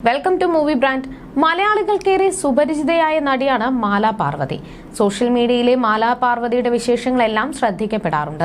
Welcome to movie brand. മലയാളികൾക്കേറെ സുപരിചിതയായ നടിയാണ് മാല പാർവതി. സോഷ്യൽ മീഡിയയിലെ മാല പാർവതിയുടെ വിശേഷങ്ങളെല്ലാം ശ്രദ്ധിക്കപ്പെടാറുണ്ട്.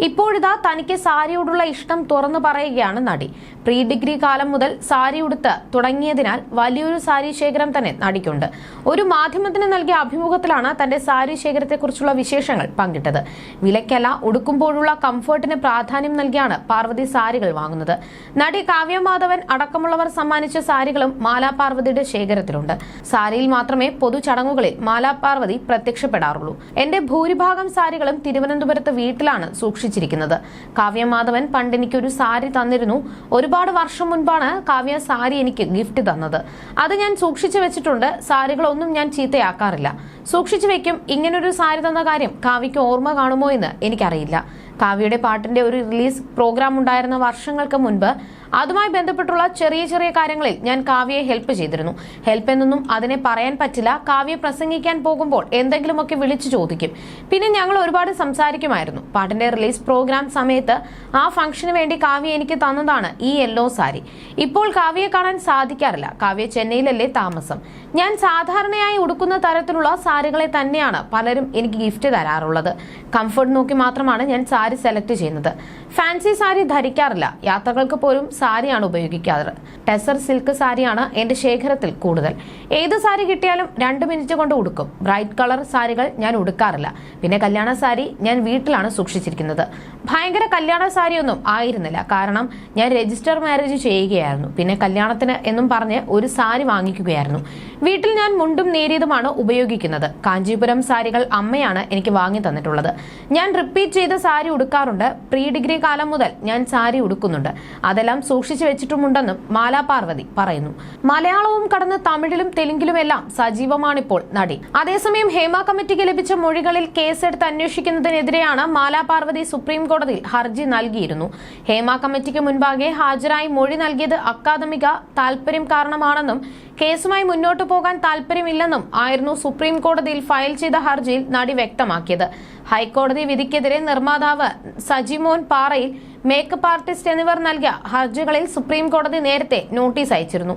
ഇപ്പോഴിതാ തനിക്ക് സാരിയോടുള്ള ഇഷ്ടം തുറന്നു പറയുകയാണ് നടി. പ്രീ ഡിഗ്രി കാലം മുതൽ സാരി ഉടുത്ത് തുടങ്ങിയതിനാൽ വലിയൊരു സാരി ശേഖരം തന്നെ നടിക്കുണ്ട്. ഒരു മാധ്യമത്തിന് നൽകിയ അഭിമുഖത്തിലാണ് തന്റെ സാരി ശേഖരത്തെക്കുറിച്ചുള്ള വിശേഷങ്ങൾ പങ്കിട്ടത്. വിലയ്ക്കല്ല, ഉടുക്കുമ്പോഴുള്ള കംഫർട്ടിന് പ്രാധാന്യം നൽകിയാണ് പാർവതി സാരികൾ വാങ്ങുന്നത്. നടി കാവ്യ മാധവൻ അടക്കമുള്ളവർ സമ്മാനിച്ച സാരികളും മാല പാർവതിയുടെ ശേഖരത്തിലുണ്ട്. സാരിയിൽ മാത്രമേ പൊതു ചടങ്ങുകളിൽ മാല പാർവതി പ്രത്യക്ഷപ്പെടാറുള്ളൂ. എന്റെ ഭൂരിഭാഗം സാരികളും തിരുവനന്തപുരത്ത് വീട്ടിലാണ് സൂക്ഷിച്ചിരിക്കുന്നത്. കാവ്യ മാധവൻ പണ്ട് എനിക്കൊരു സാരി തന്നിരുന്നു. ഒരുപാട് വർഷം മുൻപാണ് കാവ്യ സാരി എനിക്ക് ഗിഫ്റ്റ് തന്നത്. അത് ഞാൻ സൂക്ഷിച്ചു വെച്ചിട്ടുണ്ട്. സാരികളൊന്നും ഞാൻ ചീത്തയാക്കാറില്ല, സൂക്ഷിച്ചു വെക്കും. ഇങ്ങനൊരു സാരി തന്ന കാര്യം കാവ്യയ്ക്ക് ഓർമ്മ കാണുമോ എന്ന് എനിക്കറിയില്ല. കാവ്യയുടെ പാട്ടിന്റെ ഒരു റിലീസ് പ്രോഗ്രാം ഉണ്ടായിരുന്ന വർഷങ്ങൾക്ക് മുൻപ് അതുമായി ബന്ധപ്പെട്ടുള്ള ചെറിയ ചെറിയ കാര്യങ്ങളിൽ ഞാൻ കാവ്യയെ ഹെൽപ്പ് ചെയ്തിരുന്നു. ഹെൽപ്പ് എന്നൊന്നും അതിനെ പറയാൻ പറ്റില്ല. കാവ്യ പ്രസംഗിക്കാൻ പോകുമ്പോൾ എന്തെങ്കിലുമൊക്കെ വിളിച്ചു ചോദിക്കും. പിന്നെ ഞങ്ങൾ ഒരുപാട് സംസാരിക്കുമായിരുന്നു. പാട്ടിന്റെ റിലീസ് പ്രോഗ്രാം സമയത്ത് ആ ഫംഗ്ഷന് വേണ്ടി കാവ്യ എനിക്ക് തന്നതാണ് ഈ യെല്ലോ സാരി. ഇപ്പോൾ കാവ്യയെ കാണാൻ സാധിക്കാറില്ല. കാവ്യ ചെന്നൈയിലല്ലേ താമസം. ഞാൻ സാധാരണയായി ഉടുക്കുന്ന തരത്തിലുള്ള സാരികളെ തന്നെയാണ് പലരും എനിക്ക് ഗിഫ്റ്റ് തരാറുള്ളത്. കംഫർട്ട് നോക്കി മാത്രമാണ് ഞാൻ സാരി സെലക്ട് ചെയ്യുന്നത്. ഫാൻസി സാരി ധരിക്കാറില്ല. യാത്രകൾക്ക് പോലും സാരിയാണ് ഉപയോഗിക്കാറ്. ടെസർ സിൽക്ക് സാരിയാണ് എന്റെ ശേഖരത്തിൽ കൂടുതൽ. ഏത് സാരി കിട്ടിയാലും 2 മിനിറ്റ് കൊണ്ട് ഉടുക്കും. ബ്രൈറ്റ് കളർ സാരികൾ ഞാൻ ഉടുക്കാറില്ല. പിന്നെ കല്യാണ സാരി ഞാൻ വീട്ടിലാണ് സൂക്ഷിച്ചിരിക്കുന്നത്. ഭയങ്കര കല്യാണ സാരിയൊന്നും ആയിരുന്നില്ല, കാരണം ഞാൻ രജിസ്റ്റർ മാരേജ് ചെയ്യുകയായിരുന്നു. പിന്നെ കല്യാണത്തിന് എന്നും പറഞ്ഞ് ഒരു സാരി വാങ്ങിക്കുകയായിരുന്നു. വീട്ടിൽ ഞാൻ മുണ്ടും നേരിയതുമാണ് ഉപയോഗിക്കുന്നത്. കാഞ്ചീപുരം സാരികൾ അമ്മയാണ് എനിക്ക് വാങ്ങി തന്നിട്ടുള്ളത്. ഞാൻ റിപ്പീറ്റ് ചെയ്ത സാരി ഉടുക്കാറുണ്ട്. പ്രീ ഡിഗ്രി കാലം മുതൽ ഞാൻ സാരി ഉടുക്കുന്നുണ്ട്. അതെല്ലാം സൂക്ഷിച്ചു വെച്ചിട്ടുമുണ്ടെന്നും മാല പാർവതി പറയുന്നു. മലയാളവും കടന്ന് തമിഴിലും തെലുങ്കിലുമെല്ലാം സജീവമാണിപ്പോൾ നടി. അതേസമയം ഹേമ കമ്മിറ്റിക്ക് ലഭിച്ച മൊഴികളിൽ കേസെടുത്ത് അന്വേഷിക്കുന്നതിനെതിരെയാണ് മാല പാർവതി സുപ്രീം കോടതിയിൽ ഹർജി നൽകിയിരുന്നു. ഹേമ കമ്മിറ്റിക്ക് മുൻപാകെ ഹാജരായി മൊഴി നൽകിയത് അക്കാദമിക താൽപര്യം കാരണമാണെന്നും കേസുമായി മുന്നോട്ടു പോകാൻ താൽപര്യമില്ലെന്നും ആയിരുന്നു സുപ്രീം കോടതിയിൽ ഫയൽ ചെയ്ത ഹർജിയിൽ നടി വ്യക്തമാക്കിയത്. ഹൈക്കോടതി വിധിക്കെതിരെ നിർമ്മാതാവ് സജിമോൻ പാറയിൽ, മേക്കപ്പ് ആർട്ടിസ്റ്റ് എന്നിവർ നൽകിയ ഹർജികളിൽ സുപ്രീം കോടതി നേരത്തെ നോട്ടീസ് അയച്ചിരുന്നു.